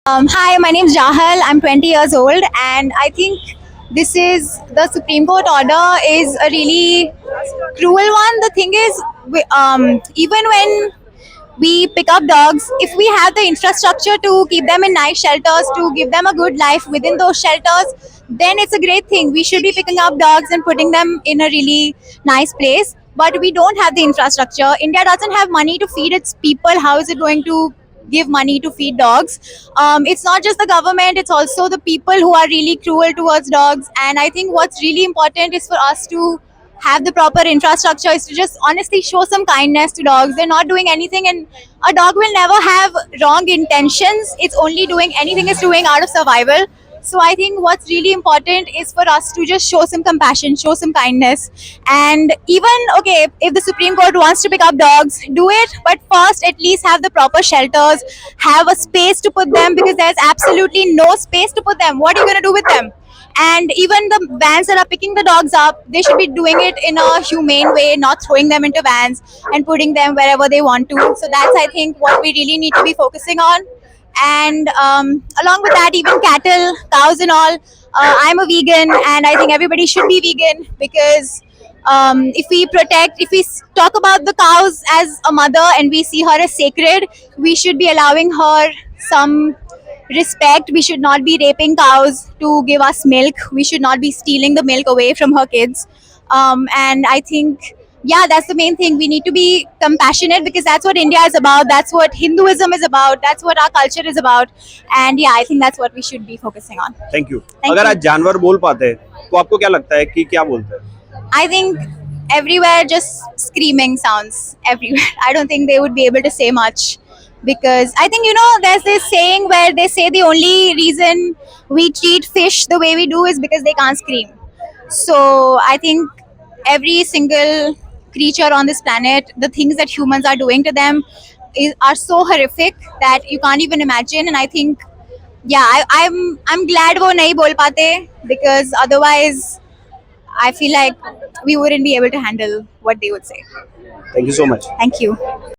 Hi, my name is Jahal. I'm 20 years old, and I think this is the Supreme Court order is a really cruel one. The thing is, even when we pick up dogs, if we have the infrastructure to keep them in nice shelters, to give them a good life within those shelters, then it's a great thing. We should be picking up dogs and putting them in a really nice place. But we don't have the infrastructure. India doesn't have money to feed its people. How is it going to give money to feed dogs? It's not just the government, it's also the people who are really cruel towards dogs. And I think what's really important is for us to have the proper infrastructure, is to just honestly show some kindness to dogs. They're not doing anything, and a dog will never have wrong intentions. It's only doing anything it's doing out of survival. So I think what's really important is for us to just show some compassion, show some kindness. And even, okay, if the Supreme Court wants to pick up dogs, do it, but first at least have the proper shelters, have a space to put them, because there's absolutely no space to put them. What are you going to do with them? And even the vans that are picking the dogs up, they should be doing it in a humane way, not throwing them into vans and putting them wherever they want to. So that's, I think, what we really need to be focusing on. And along with that, even cattle, cows and all, I'm a vegan, and I think everybody should be vegan, because if we talk about the cows as a mother and we see her as sacred, we should be allowing her some respect. We should not be raping cows to give us milk. We should not be stealing the milk away from her kids. And I think, yeah, that's the main thing. We need to be compassionate, because that's what India is about. That's what Hinduism is about. That's what our culture is about. And yeah, I think that's what we should be focusing on. Thank you. Thank अगर you. आज जानवर बोल पाते हैं तो आपको क्या लगता है कि क्या बोलते हैं? I think everywhere just screaming sounds everywhere. I don't think they would be able to say much, because I think, there's this saying where they say the only reason we treat fish the way we do is because they can't scream. So I think every single creature on this planet, the things that humans are doing to them are so horrific that you can't even imagine. And I think, yeah, I'm glad वो नहीं बोल पाते, because otherwise I feel like we wouldn't be able to handle what they would say. Thank you so much. Thank you.